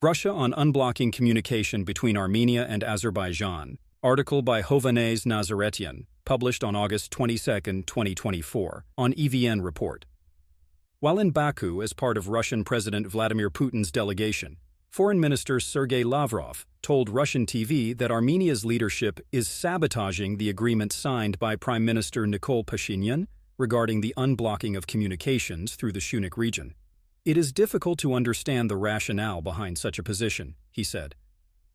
Russia on unblocking communication between Armenia and Azerbaijan. Article by Hovhannes Nazaretyan, published on August 22, 2024, on EVN Report. While in Baku as part of Russian President Vladimir Putin's delegation, Foreign Minister Sergei Lavrov told Russian TV that Armenia's leadership is sabotaging the agreement signed by Prime Minister Nikol Pashinyan regarding the unblocking of communications through the Shunik region. It is difficult to understand the rationale behind such a position, he said.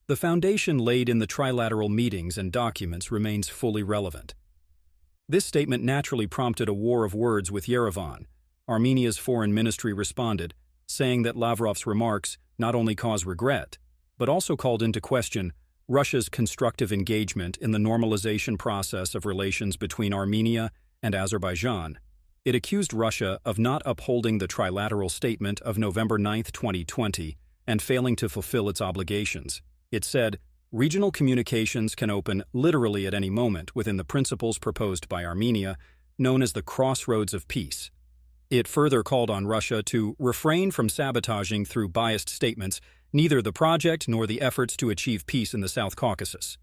The foundation laid in the trilateral meetings and documents remains fully relevant. This statement naturally prompted a war of words with Yerevan. Armenia's foreign ministry responded, saying that Lavrov's remarks not only cause regret, but also called into question Russia's constructive engagement in the normalization process of relations between Armenia and Azerbaijan. It accused Russia of not upholding the trilateral statement of November 9, 2020, and failing to fulfill its obligations. It said, regional communications can open literally at any moment within the principles proposed by Armenia, known as the crossroads of peace. It further called on Russia to refrain from sabotaging through biased statements neither the project nor the efforts to achieve peace in the South Caucasus.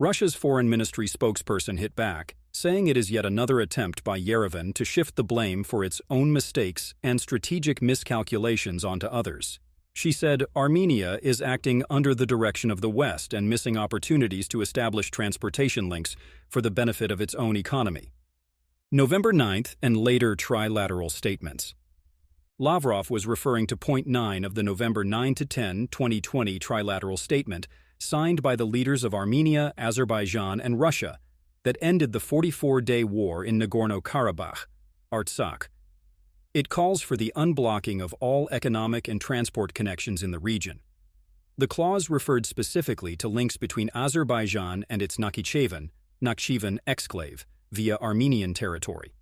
Russia's foreign ministry spokesperson hit back, saying it is yet another attempt by Yerevan to shift the blame for its own mistakes and strategic miscalculations onto others. She said Armenia is acting under the direction of the West and missing opportunities to establish transportation links for the benefit of its own economy. November 9th and later trilateral statements. Lavrov was referring to point 9 of the November 9-10, 2020 trilateral statement signed by the leaders of Armenia, Azerbaijan, and Russia that ended the 44-day war in Nagorno-Karabakh, Artsakh. It calls for the unblocking of all economic and transport connections in the region. The clause referred specifically to links between Azerbaijan and its Nakhchivan exclave via Armenian territory.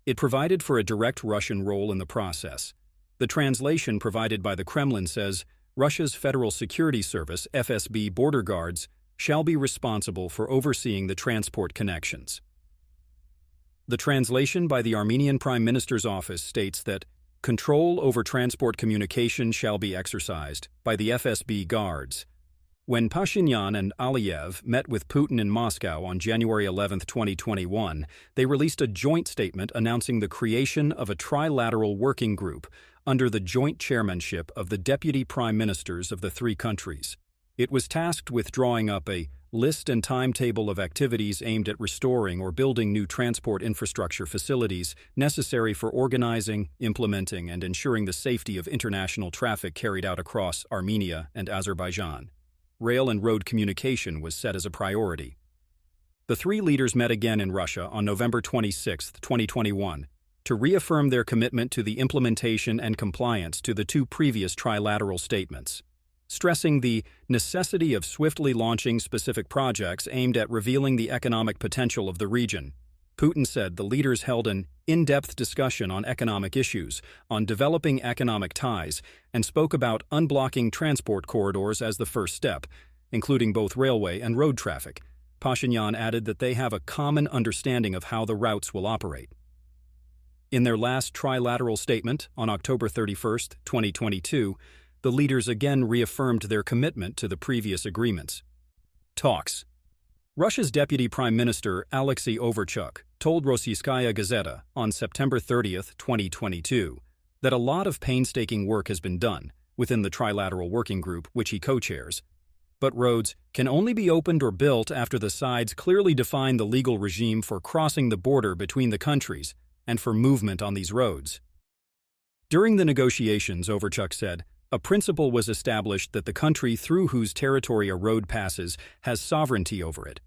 It provided for a direct Russian role in the process. The translation provided by the Kremlin says, Russia's Federal Security Service, FSB border guards, shall be responsible for overseeing the transport connections. The translation by the Armenian Prime Minister's office states that control over transport communication shall be exercised by the FSB guards. When Pashinyan and Aliyev met with Putin in Moscow on January 11, 2021, they released a joint statement announcing the creation of a trilateral working group under the joint chairmanship of the deputy prime ministers of the three countries. It was tasked with drawing up a list and timetable of activities aimed at restoring or building new transport infrastructure facilities necessary for organizing, implementing, and ensuring the safety of international traffic carried out across Armenia and Azerbaijan. Rail and road communication was set as a priority. The three leaders met again in Russia on November 26, 2021, to reaffirm their commitment to the implementation and compliance to the two previous trilateral statements, stressing the necessity of swiftly launching specific projects aimed at revealing the economic potential of the region. Putin said the leaders held an in-depth discussion on economic issues, on developing economic ties, and spoke about unblocking transport corridors as the first step, including both railway and road traffic. Pashinyan added that they have a common understanding of how the routes will operate. In their last trilateral statement on October 31, 2022, the leaders again reaffirmed their commitment to the previous agreements. Talks. Russia's Deputy Prime Minister Alexei Overchuk told Rossiyskaya Gazeta on September 30, 2022, that a lot of painstaking work has been done within the trilateral working group, which he co-chairs. But roads can only be opened or built after the sides clearly define the legal regime for crossing the border between the countries and for movement on these roads. During the negotiations, Overchuk said, a principle was established that the country through whose territory a road passes has sovereignty over it.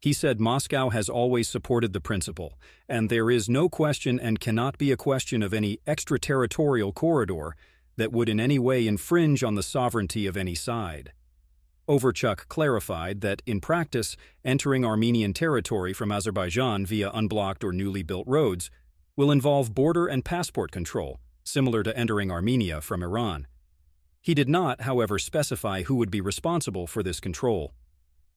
He said Moscow has always supported the principle, and there is no question and cannot be a question of any extraterritorial corridor that would in any way infringe on the sovereignty of any side. Overchuk clarified that, in practice, entering Armenian territory from Azerbaijan via unblocked or newly built roads will involve border and passport control, similar to entering Armenia from Iran. He did not, however, specify who would be responsible for this control.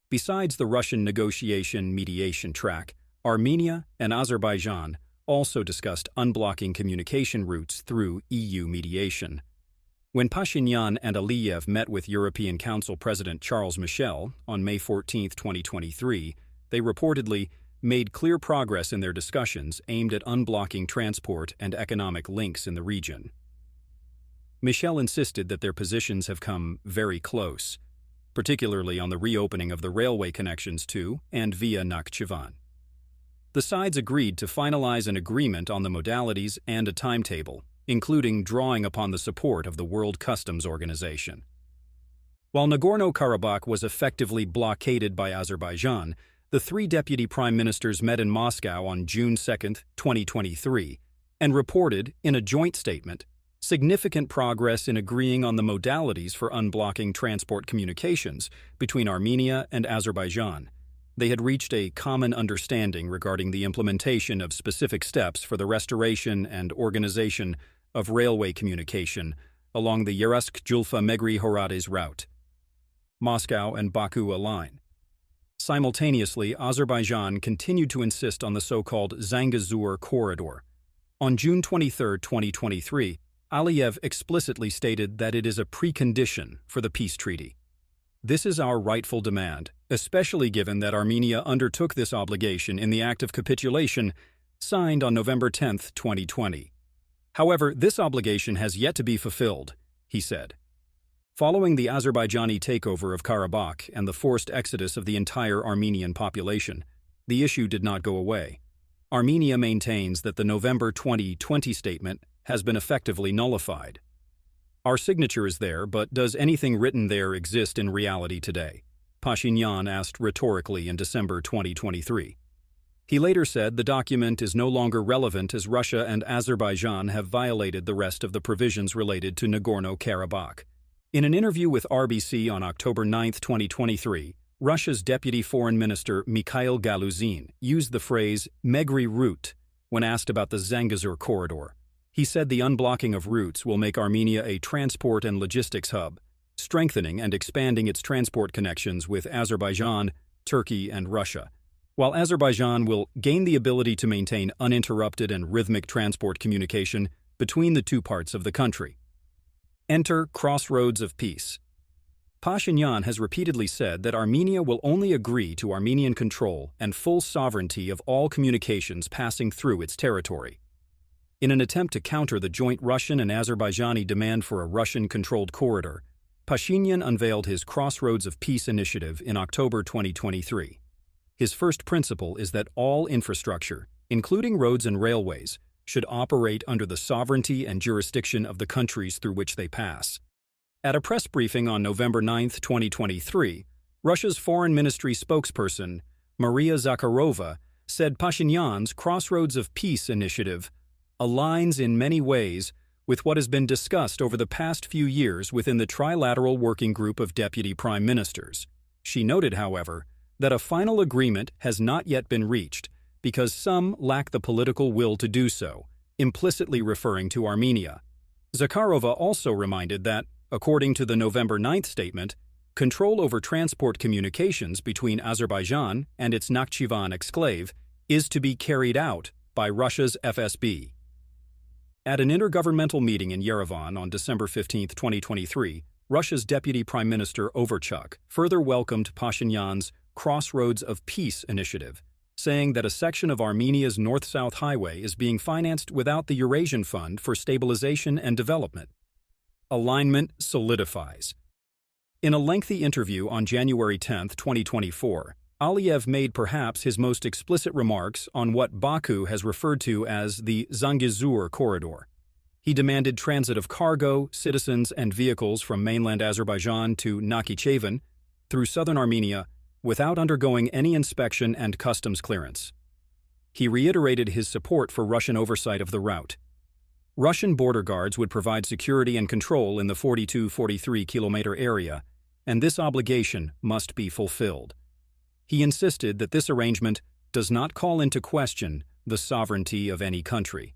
Besides the Russian negotiation mediation track, Armenia and Azerbaijan also discussed unblocking communication routes through EU mediation. When Pashinyan and Aliyev met with European Council President Charles Michel on May 14, 2023, they reportedly made clear progress in their discussions aimed at unblocking transport and economic links in the region. Michel insisted that their positions have come very close, particularly on the reopening of the railway connections to and via Nakhchivan. The sides agreed to finalize an agreement on the modalities and a timetable, including drawing upon the support of the World Customs Organization. While Nagorno-Karabakh was effectively blockaded by Azerbaijan, the three deputy prime ministers met in Moscow on June 2, 2023, and reported, in a joint statement, significant progress in agreeing on the modalities for unblocking transport communications between Armenia and Azerbaijan. They had reached a common understanding regarding the implementation of specific steps for the restoration and organization of railway communication along the Yerevan-Julfa-Megri-Horades route. Moscow and Baku align. Simultaneously, Azerbaijan continued to insist on the so-called Zangezur corridor. On June 23, 2023, Aliyev explicitly stated that it is a precondition for the peace treaty. This is our rightful demand, especially given that Armenia undertook this obligation in the Act of Capitulation signed on November 10, 2020. However, this obligation has yet to be fulfilled, he said. Following the Azerbaijani takeover of Karabakh and the forced exodus of the entire Armenian population, the issue did not go away. Armenia maintains that the November 2020 statement has been effectively nullified. Our signature is there, but does anything written there exist in reality today? Pashinyan asked rhetorically in December 2023. He later said the document is no longer relevant as Russia and Azerbaijan have violated the rest of the provisions related to Nagorno-Karabakh. In an interview with RBC on October 9, 2023, Russia's Deputy Foreign Minister Mikhail Galuzin used the phrase Megri route when asked about the Zangezur corridor. He said the unblocking of routes will make Armenia a transport and logistics hub, strengthening and expanding its transport connections with Azerbaijan, Turkey, and Russia, while Azerbaijan will gain the ability to maintain uninterrupted and rhythmic transport communication between the two parts of the country. Enter crossroads of peace. Pashinyan has repeatedly said that Armenia will only agree to Armenian control and full sovereignty of all communications passing through its territory. In an attempt to counter the joint Russian and Azerbaijani demand for a Russian-controlled corridor, Pashinyan unveiled his Crossroads of Peace initiative in October 2023. His first principle is that all infrastructure, including roads and railways, should operate under the sovereignty and jurisdiction of the countries through which they pass. At a press briefing on November 9, 2023, Russia's Foreign Ministry spokesperson, Maria Zakharova, said Pashinyan's Crossroads of Peace initiative aligns in many ways with what has been discussed over the past few years within the Trilateral Working Group of Deputy Prime Ministers. She noted, however, that a final agreement has not yet been reached because some lack the political will to do so, implicitly referring to Armenia. Zakharova also reminded that, according to the November 9th statement, control over transport communications between Azerbaijan and its Nakhchivan exclave is to be carried out by Russia's FSB. At an intergovernmental meeting in Yerevan on December 15, 2023, Russia's Deputy Prime Minister Overchuk further welcomed Pashinyan's Crossroads of Peace initiative, saying that a section of Armenia's north-south highway is being financed without the Eurasian Fund for Stabilization and Development. Alignment solidifies. In a lengthy interview on January 10, 2024, Aliyev made perhaps his most explicit remarks on what Baku has referred to as the Zangezur corridor. He demanded transit of cargo, citizens, and vehicles from mainland Azerbaijan to Nakhchivan through southern Armenia without undergoing any inspection and customs clearance. He reiterated his support for Russian oversight of the route. Russian border guards would provide security and control in the 42-43-kilometer area, and this obligation must be fulfilled. He insisted that this arrangement does not call into question the sovereignty of any country.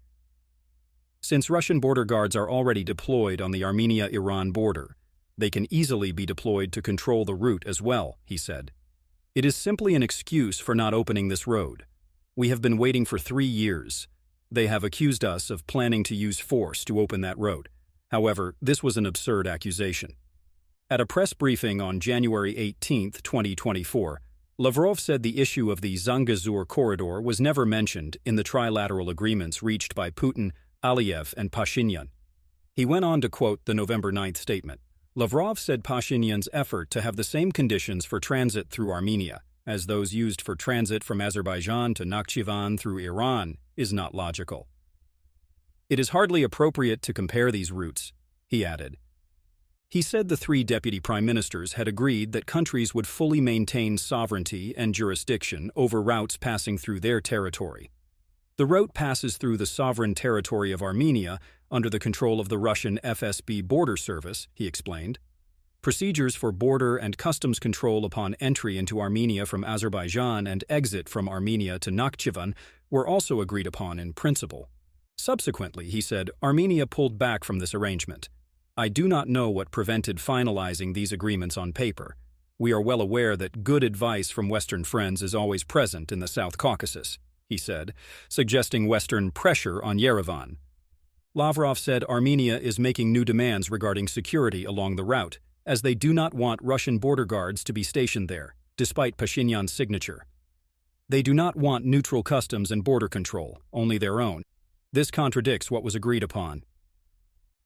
Since Russian border guards are already deployed on the Armenia-Iran border, they can easily be deployed to control the route as well, he said. It is simply an excuse for not opening this road. We have been waiting for 3 years. They have accused us of planning to use force to open that road. However, this was an absurd accusation. At a press briefing on January 18, 2024, Lavrov said the issue of the Zangezur corridor was never mentioned in the trilateral agreements reached by Putin, Aliyev, and Pashinyan. He went on to quote the November 9 statement. Lavrov said Pashinyan's effort to have the same conditions for transit through Armenia as those used for transit from Azerbaijan to Nakhchivan through Iran is not logical. It is hardly appropriate to compare these routes, he added. He said the three deputy prime ministers had agreed that countries would fully maintain sovereignty and jurisdiction over routes passing through their territory. The route passes through the sovereign territory of Armenia under the control of the Russian FSB border service, he explained. Procedures for border and customs control upon entry into Armenia from Azerbaijan and exit from Armenia to Nakhchivan were also agreed upon in principle. Subsequently, he said, Armenia pulled back from this arrangement. I do not know what prevented finalizing these agreements on paper. We are well aware that good advice from Western friends is always present in the South Caucasus, he said, suggesting Western pressure on Yerevan. Lavrov said Armenia is making new demands regarding security along the route, as they do not want Russian border guards to be stationed there, despite Pashinyan's signature. They do not want neutral customs and border control, only their own. This contradicts what was agreed upon.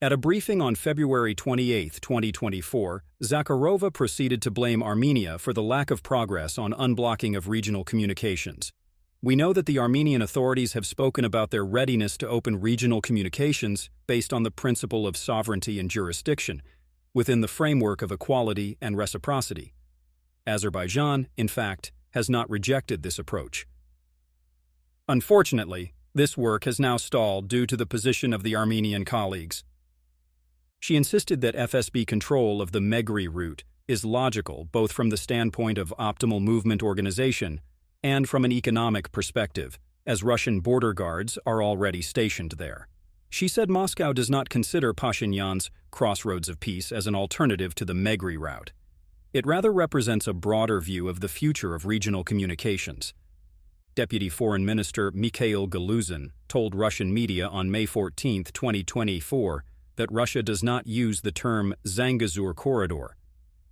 At a briefing on February 28, 2024, Zakharova proceeded to blame Armenia for the lack of progress on unblocking of regional communications. We know that the Armenian authorities have spoken about their readiness to open regional communications based on the principle of sovereignty and jurisdiction, within the framework of equality and reciprocity. Azerbaijan, in fact, has not rejected this approach. Unfortunately, this work has now stalled due to the position of the Armenian colleagues. She insisted that FSB control of the Megri route is logical both from the standpoint of optimal movement organization and from an economic perspective, as Russian border guards are already stationed there. She said Moscow does not consider Pashinyan's crossroads of peace as an alternative to the Megri route. It rather represents a broader view of the future of regional communications. Deputy Foreign Minister Mikhail Galuzin told Russian media on May 14, 2024, that Russia does not use the term Zangezur corridor.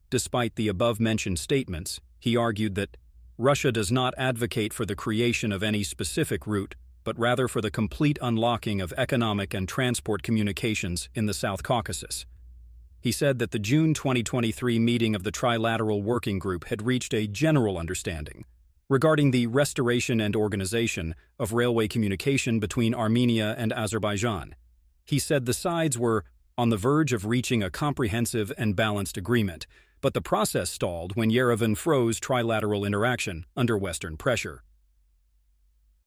Despite the above-mentioned statements, he argued that Russia does not advocate for the creation of any specific route, but rather for the complete unlocking of economic and transport communications in the South Caucasus. He said that the June 2023 meeting of the Trilateral Working Group had reached a general understanding regarding the restoration and organization of railway communication between Armenia and Azerbaijan. He said the sides were on the verge of reaching a comprehensive and balanced agreement, but the process stalled when Yerevan froze trilateral interaction under Western pressure.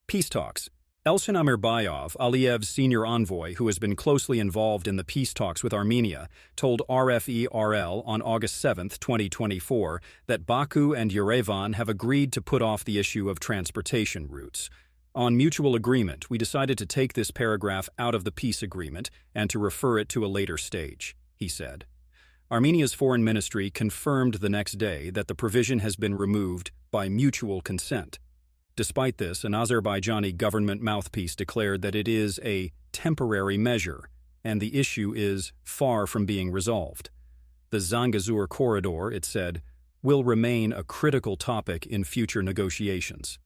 Peace talks. Elchin Amirbayov, Aliyev's senior envoy who has been closely involved in the peace talks with Armenia, told RFE-RL on August 7, 2024, that Baku and Yerevan have agreed to put off the issue of transportation routes. On mutual agreement, we decided to take this paragraph out of the peace agreement and to refer it to a later stage, he said. Armenia's foreign ministry confirmed the next day that the provision has been removed by mutual consent. Despite this, an Azerbaijani government mouthpiece declared that it is a temporary measure, and the issue is far from being resolved. The Zangezur corridor, it said, will remain a critical topic in future negotiations.